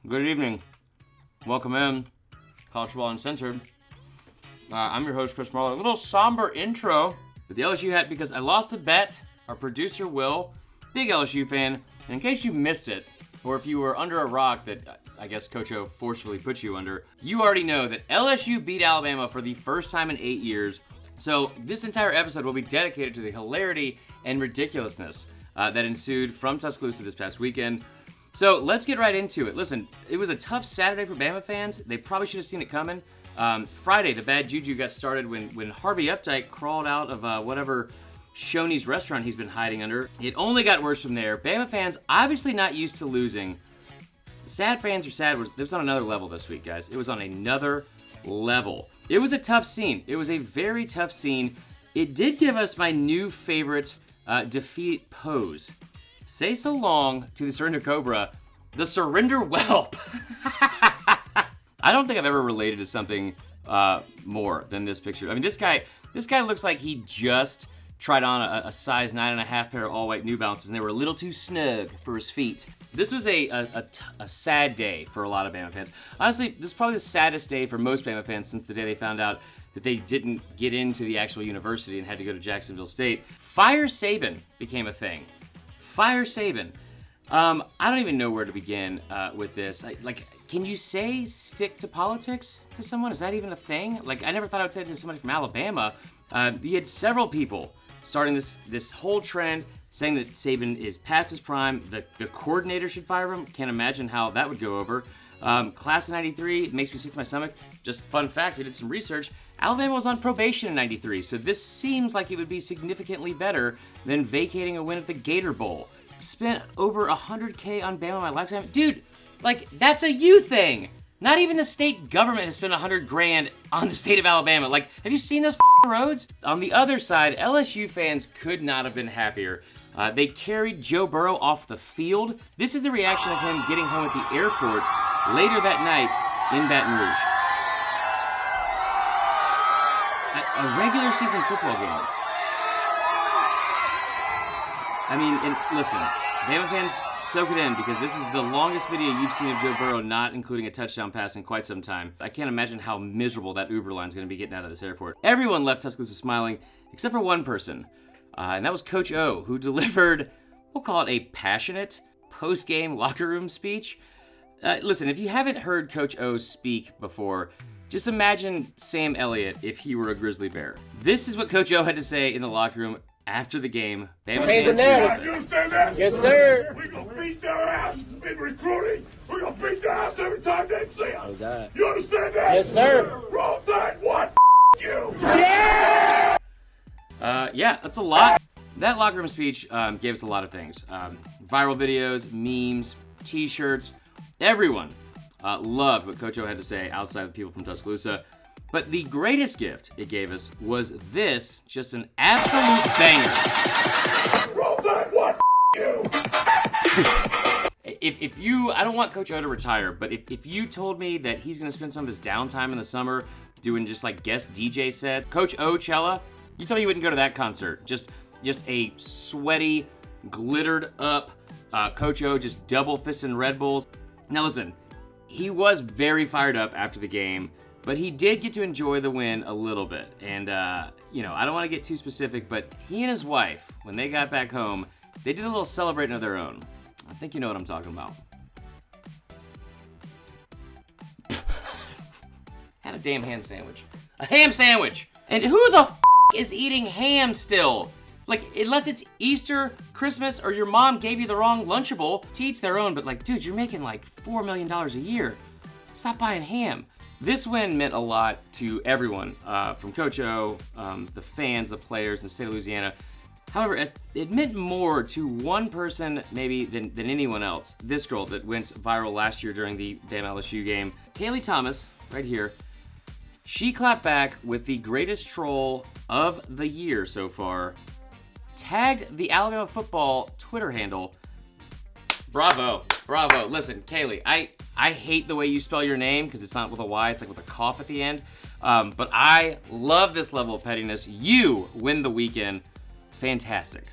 Good evening. Welcome in. College Football Uncensored. I'm your host, Chris Marler. A little somber intro with the LSU hat because I lost a bet. Our producer, Will, big LSU fan. And in case you missed it, or if you were under a rock that I guess Coach O forcefully put you under, you already know that LSU beat Alabama for the first time in 8 years. So this entire episode will be dedicated to the hilarity and ridiculousness that ensued from Tuscaloosa this past weekend. So let's get right into it. Listen, it was a tough Saturday for Bama fans. They probably should have seen it coming. Friday, the bad juju got started when Harvey Updike crawled out of whatever Shoney's restaurant he's been hiding under. It only got worse from there. Bama fans, obviously not used to losing. Sad fans are sad. It was on another level this week, guys. It was on another level. It was a tough scene. It was a very tough scene. It did give us my new favorite defeat pose. Say so long to the Surrender Cobra, the Surrender Whelp. I don't think I've ever related to something more than this picture. I mean, this guy looks like he just tried on a size 9.5 pair of all-white New Balances, and they were a little too snug for his feet. This was a sad day for a lot of Bama fans. Honestly, this is probably the saddest day for most Bama fans since the day they found out that they didn't get into the actual university and had to go to Jacksonville State. Fire Saban became a thing. Fire Saban. I don't even know where to begin with this. Can you say stick to politics to someone? Is that even a thing? I never thought I would say it to somebody from Alabama. You had several people starting this whole trend saying that Saban is past his prime. The coordinator should fire him. Can't imagine how that would go over. Class of 93, it makes me sick to my stomach. Just fun fact, we did some research. Alabama was on probation in 93, so this seems like it would be significantly better than vacating a win at the Gator Bowl. Spent over $100K on Bama in my lifetime. Dude, that's a you thing. Not even the state government has spent $100,000 on the state of Alabama. Have you seen those roads? On the other side, LSU fans could not have been happier. They carried Joe Burrow off the field. This is the reaction of him getting home at the airport later that night in Baton Rouge. A regular season football game. I mean, and listen, Bama fans, soak it in because this is the longest video you've seen of Joe Burrow not including a touchdown pass in quite some time. I can't imagine how miserable that Uber line is going to be getting out of this airport. Everyone left Tuscaloosa smiling except for one person, and that was Coach O, who delivered, we'll call it a passionate post-game locker room speech. Listen, if you haven't heard Coach O speak before, just imagine Sam Elliott if he were a grizzly bear. This is what Coach O had to say in the locker room after the game. Bama fans, you understand that? Yes, sir. We're going to beat their ass in recruiting. We're going to beat their ass every time they see us. Oh, God. You understand that? Yes, sir. Roll Tide, what? You. Yeah, that's a lot. That locker room speech gave us a lot of things. Viral videos, memes, t-shirts. Everyone loved what Coach O had to say outside of the people from Tuscaloosa. But the greatest gift it gave us was this, just an absolute banger. Roll Tide, what? You. If you, I don't want Coach O to retire, but if you told me that he's going to spend some of his downtime in the summer doing just guest DJ sets, Coach O'Chella, you tell me you wouldn't go to that concert. Just a sweaty, glittered up Coach O just double fisting Red Bulls. Now listen, he was very fired up after the game, but he did get to enjoy the win a little bit. And, I don't want to get too specific, but he and his wife, when they got back home, they did a little celebrating of their own. I think you know what I'm talking about. Had a damn ham sandwich. A ham sandwich! And who the is eating ham still? Unless it's Easter, Christmas, or your mom gave you the wrong Lunchable, to each their own, but dude, you're making $4 million a year. Stop buying ham. This win meant a lot to everyone, from Coach O, the fans, the players, the state of Louisiana. However, it meant more to one person maybe than anyone else. This girl that went viral last year during the Bama LSU game, Kaylee Thomas, right here. She clapped back with the greatest troll of the year so far. Tagged the Alabama football Twitter handle. Bravo. Listen, Kaylee, I hate the way you spell your name because it's not with a Y, it's with a cough at the end. But I love this level of pettiness. You win the weekend. Fantastic.